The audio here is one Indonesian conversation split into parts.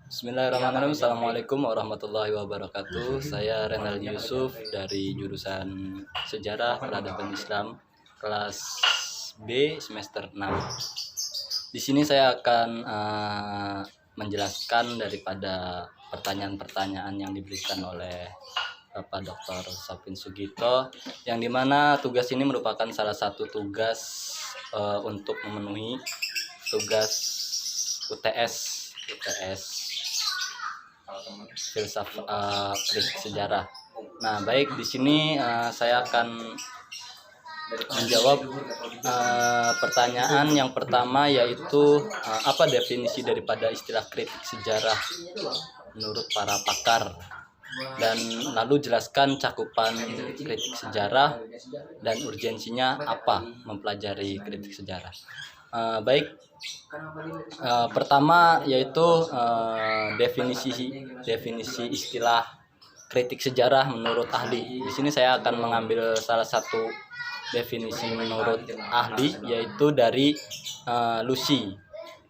Bismillahirrahmanirrahim. Assalamualaikum warahmatullahi wabarakatuh. Saya Renaldi Yusuf dari jurusan Sejarah Peradaban Islam kelas B semester 6. Di sini saya akan menjelaskan daripada pertanyaan-pertanyaan yang diberikan oleh Bapak Dr. Sapin Sugito, yang dimana tugas ini merupakan salah satu tugas untuk memenuhi tugas UTS kritik sejarah. Nah, baik, di sini saya akan menjawab pertanyaan yang pertama, yaitu apa definisi daripada istilah kritik sejarah menurut para pakar, dan lalu jelaskan cakupan kritik sejarah dan urgensinya apa mempelajari kritik sejarah. Baik, pertama yaitu definisi istilah kritik sejarah menurut ahli. Di sini saya akan mengambil salah satu definisi menurut ahli, yaitu dari Lucy,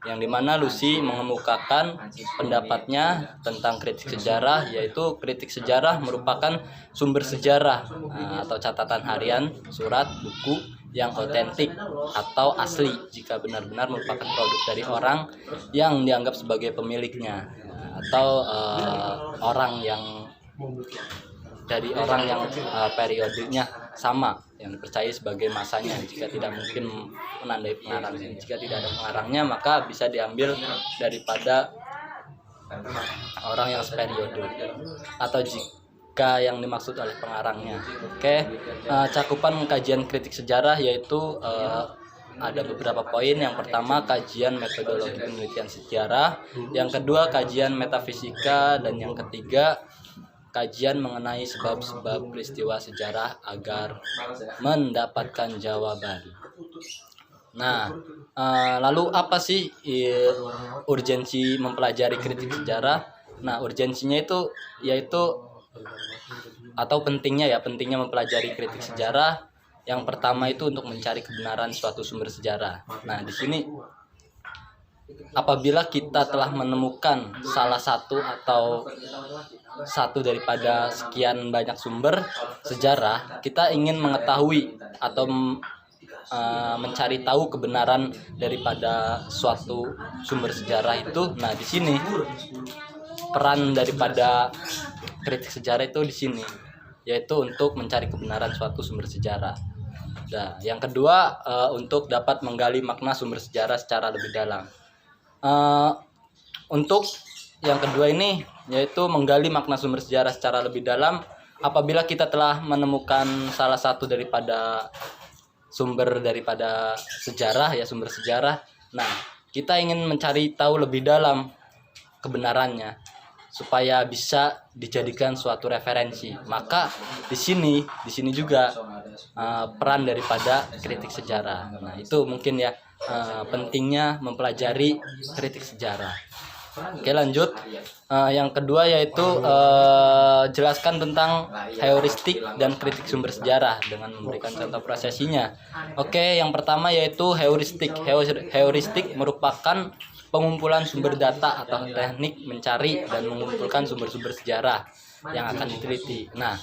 yang dimana Lucy mengemukakan pendapatnya tentang kritik sejarah, yaitu kritik sejarah merupakan sumber sejarah atau catatan harian, surat, buku yang otentik atau asli jika benar-benar merupakan produk dari orang yang dianggap sebagai pemiliknya, atau orang yang periodenya sama, yang dipercaya sebagai masanya. Jika tidak mungkin menandai pengarangnya, jika tidak ada pengarangnya, maka bisa diambil daripada orang yang seperiode, atau jika yang dimaksud oleh pengarangnya. Oke, cakupan kajian kritik sejarah yaitu ada beberapa poin. Yang pertama, kajian metodologi penelitian sejarah. Yang kedua, kajian metafisika. Dan yang ketiga, kajian mengenai sebab-sebab peristiwa sejarah agar mendapatkan jawaban. Nah, lalu apa sih urgensi mempelajari kritik sejarah? Nah, urgensinya itu yaitu atau pentingnya mempelajari kritik sejarah. Yang pertama itu untuk mencari kebenaran suatu sumber sejarah. Nah, di sini apabila kita telah menemukan salah satu atau satu daripada sekian banyak sumber sejarah, kita ingin mengetahui atau mencari tahu kebenaran daripada suatu sumber sejarah itu. Nah, di sini peran daripada kritik sejarah itu di sini, yaitu untuk mencari kebenaran suatu sumber sejarah. Nah, yang kedua, untuk dapat menggali makna sumber sejarah secara lebih dalam. Untuk yang kedua ini, yaitu menggali makna sumber sejarah secara lebih dalam. Apabila kita telah menemukan salah satu daripada sumber daripada sejarah, sumber sejarah, nah, kita ingin mencari tahu lebih dalam kebenarannya supaya bisa dijadikan suatu referensi. Maka di sini juga peran daripada kritik sejarah. Nah, itu mungkin pentingnya mempelajari kritik sejarah. Oke, lanjut. Yang kedua yaitu jelaskan tentang heuristik dan kritik sumber sejarah dengan memberikan contoh prosesinya. Oke, yang pertama yaitu heuristik. Heuristik merupakan pengumpulan sumber data atau teknik mencari dan mengumpulkan sumber-sumber sejarah yang akan diteliti. Nah,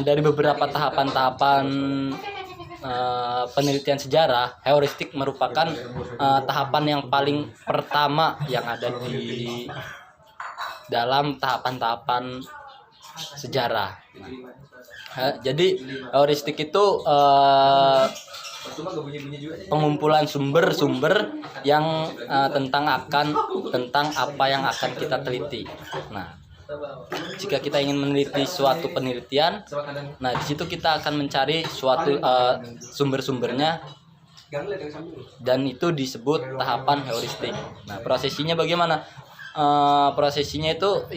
dari beberapa tahapan-tahapan penelitian sejarah, heuristik merupakan tahapan yang paling pertama yang ada di dalam tahapan-tahapan sejarah. Jadi heuristik itu pengumpulan sumber-sumber yang tentang apa yang akan kita teliti. Nah, jika kita ingin meneliti suatu penelitian, nah di situ kita akan mencari suatu sumber-sumbernya, dan itu disebut tahapan heuristik. Nah, prosesinya bagaimana? Prosesinya itu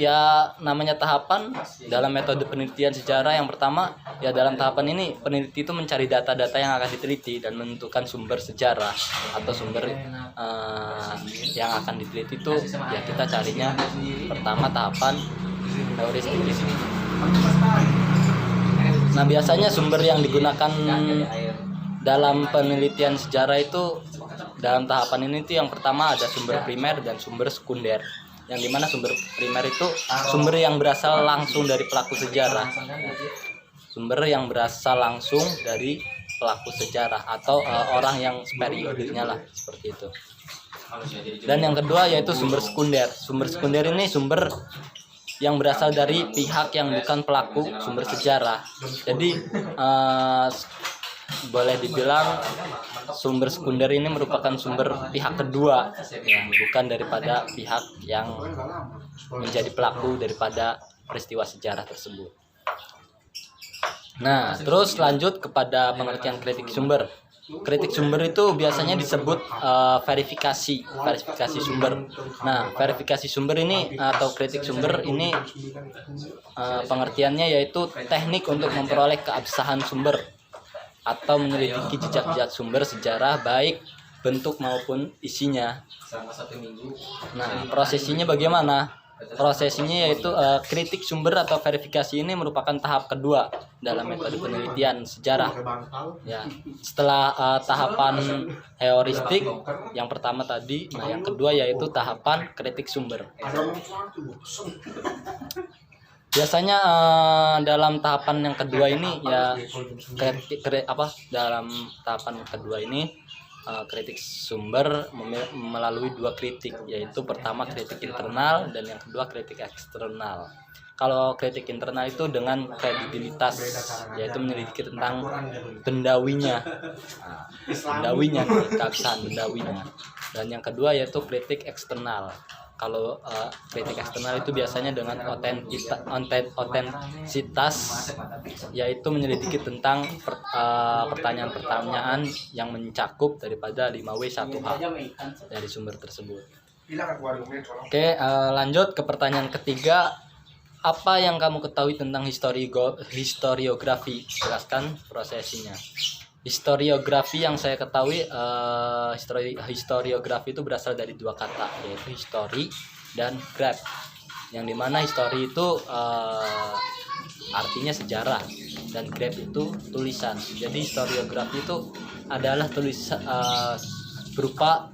namanya tahapan dalam metode penelitian sejarah. Yang pertama, dalam tahapan ini peneliti itu mencari data-data yang akan diteliti dan menentukan sumber sejarah atau sumber yang akan diteliti itu kita carinya pertama tahapan heuristik di sini. Nah, biasanya sumber yang digunakan dalam penelitian sejarah itu dalam tahapan ini yang pertama ada sumber primer dan sumber sekunder. yang dimana sumber primer itu sumber yang berasal langsung dari pelaku sejarah, sumber yang berasal langsung dari pelaku sejarah atau orang yang periodenya lah, seperti itu. Dan yang kedua yaitu sumber sekunder. Sumber sekunder ini sumber yang berasal dari pihak yang bukan pelaku sumber sejarah. Jadi boleh dibilang sumber sekunder ini merupakan sumber pihak kedua yang bukan daripada pihak yang menjadi pelaku daripada peristiwa sejarah tersebut. Nah, terus lanjut kepada pengertian kritik sumber. Kritik sumber itu biasanya disebut verifikasi sumber. Nah, verifikasi sumber ini atau kritik sumber ini pengertiannya yaitu teknik untuk memperoleh keabsahan sumber atau menyelidiki jejak-jejak sumber sejarah baik bentuk maupun isinya. Nah, prosesinya bagaimana? Prosesinya yaitu kritik sumber atau verifikasi ini merupakan tahap kedua dalam metode penelitian sejarah. Ya, setelah tahapan heuristik yang pertama tadi, nah yang kedua yaitu tahapan kritik sumber. Biasanya dalam tahapan yang kedua ini ya dalam tahapan kedua ini kritik sumber melalui dua kritik, yaitu pertama kritik internal dan yang kedua kritik eksternal. Kalau kritik internal itu dengan kredibilitas, yaitu menyelidiki tentang bendawinya, keabsahan bendawinya. Dan yang kedua yaitu kritik eksternal. Kalau kritik eksternal itu biasanya dengan otentisitas, yaitu menyelidiki tentang pertanyaan-pertanyaan yang mencakup daripada 5W1H dari sumber tersebut. Oke, lanjut ke pertanyaan ketiga. Apa yang kamu ketahui tentang historiografi? Jelaskan prosesinya. Historiografi yang saya ketahui, historiografi itu berasal dari dua kata, yaitu history dan graph. Yang dimana history itu artinya sejarah dan graph itu tulisan. Jadi historiografi itu adalah berupa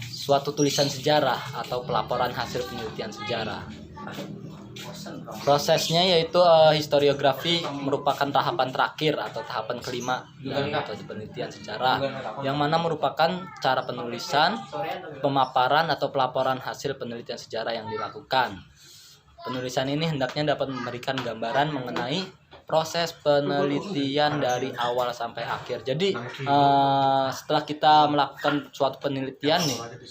suatu tulisan sejarah atau pelaporan hasil penelitian sejarah. Prosesnya yaitu historiografi merupakan tahapan terakhir atau tahapan kelima dalam metode penelitian sejarah, yang mana merupakan cara penulisan, pemaparan atau pelaporan hasil penelitian sejarah yang dilakukan. Penulisan ini hendaknya dapat memberikan gambaran mengenai proses penelitian dari awal sampai akhir. Jadi setelah kita melakukan suatu penelitian nih,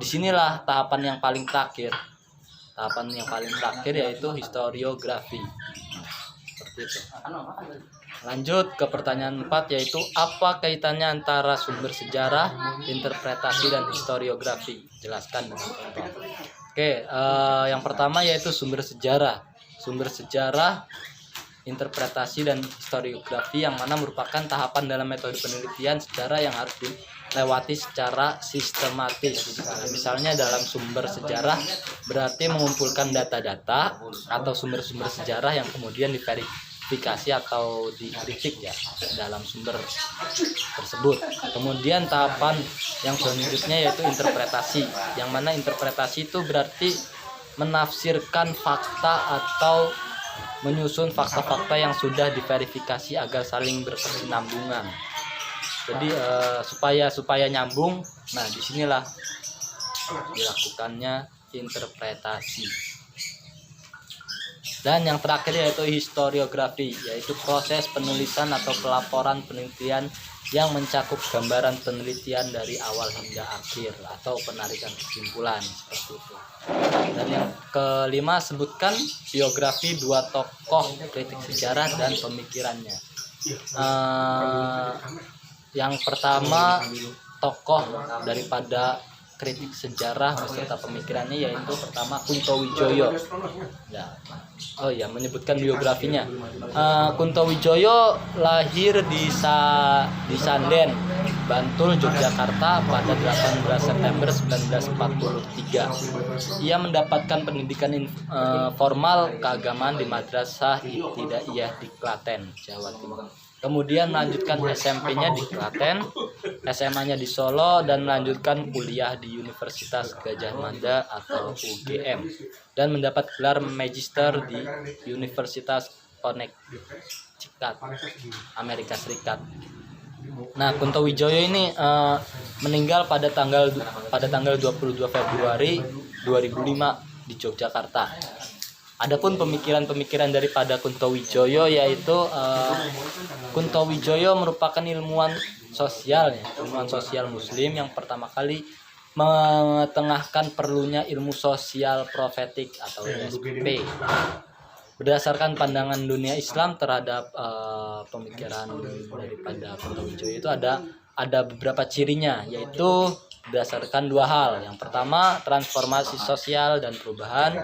disinilah tahapan yang paling terakhir. Tahapan yang paling terakhir yaitu historiografi. Seperti itu. Lanjut ke pertanyaan 4, yaitu apa kaitannya antara sumber sejarah, interpretasi dan historiografi? Jelaskan dengan contoh. Oke, yang pertama yaitu sumber sejarah. Sumber sejarah, interpretasi dan historiografi yang mana merupakan tahapan dalam metode penelitian sejarah yang harus dilewati secara sistematis. Misalnya dalam sumber sejarah berarti mengumpulkan data-data atau sumber-sumber sejarah yang kemudian diverifikasi atau dikritik ya dalam sumber tersebut. Kemudian tahapan yang selanjutnya yaitu interpretasi, yang mana interpretasi itu berarti menafsirkan fakta atau menyusun fakta-fakta yang sudah diverifikasi agar saling berkesinambungan. Jadi supaya nyambung, nah disinilah dilakukannya interpretasi. Dan yang terakhir yaitu historiografi, yaitu proses penulisan atau pelaporan penelitian yang mencakup gambaran penelitian dari awal hingga akhir atau penarikan kesimpulan, seperti itu. Dan yang kelima, sebutkan biografi dua tokoh kritik sejarah dan pemikirannya. Yang pertama, tokoh daripada kritik sejarah beserta pemikirannya yaitu pertama Kunto Wijoyo. Ya, menyebutkan biografinya. Kunto Wijoyo lahir di Sanden, Bantul, Yogyakarta pada 18 September 1943. Ia mendapatkan pendidikan formal keagamaan di Madrasah Ibtidaiyah di Klaten, Jawa Timur. Kemudian melanjutkan SMP-nya di Klaten SMA-nya di Solo dan melanjutkan kuliah di Universitas Gadjah Mada atau UGM dan mendapat gelar magister di Universitas Connecticut, Amerika Serikat. Nah, Kunto Wijoyo ini meninggal pada tanggal 22 Februari 2005 di Yogyakarta. Adapun pemikiran-pemikiran daripada Kunto Wijoyo yaitu Kunto Wijoyo merupakan ilmuwan sosial muslim yang pertama kali mengetengahkan perlunya ilmu sosial profetik atau SPP. Berdasarkan pandangan dunia Islam terhadap pemikiran daripada Kunto Wijoyo itu ada beberapa cirinya, yaitu berdasarkan dua hal. Yang pertama, transformasi sosial dan perubahan,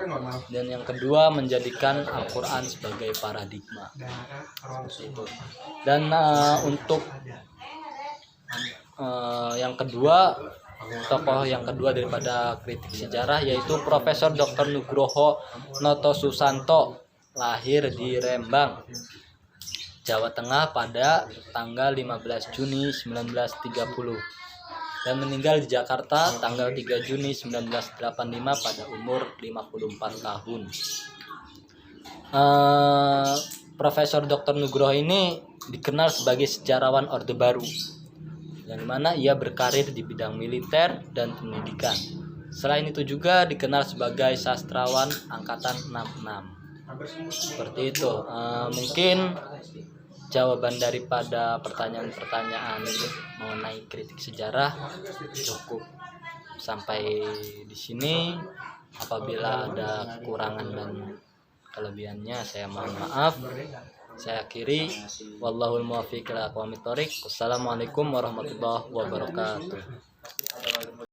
dan yang kedua, menjadikan Al-Quran sebagai paradigma. Itu. Dan untuk yang kedua, tokoh yang kedua daripada kritik sejarah yaitu Profesor Dr. Nugroho Noto Susanto, lahir di Rembang, Jawa Tengah pada tanggal 15 Juni 1930 dan meninggal di Jakarta tanggal 3 Juni 1985 pada umur 54 tahun. Profesor Dr. Nugroho ini dikenal sebagai sejarawan Orde Baru, yang mana ia berkarir di bidang militer dan pendidikan. Selain itu juga dikenal sebagai sastrawan Angkatan 66. Seperti itu. Mungkin jawaban daripada pertanyaan-pertanyaan mengenai kritik sejarah cukup sampai di sini. Apabila ada kekurangan dan kelebihannya saya mohon maaf. Saya akhiri, wallahul muwaffiq ila aqwamit thoriq. Wassalamualaikum warahmatullahi wabarakatuh.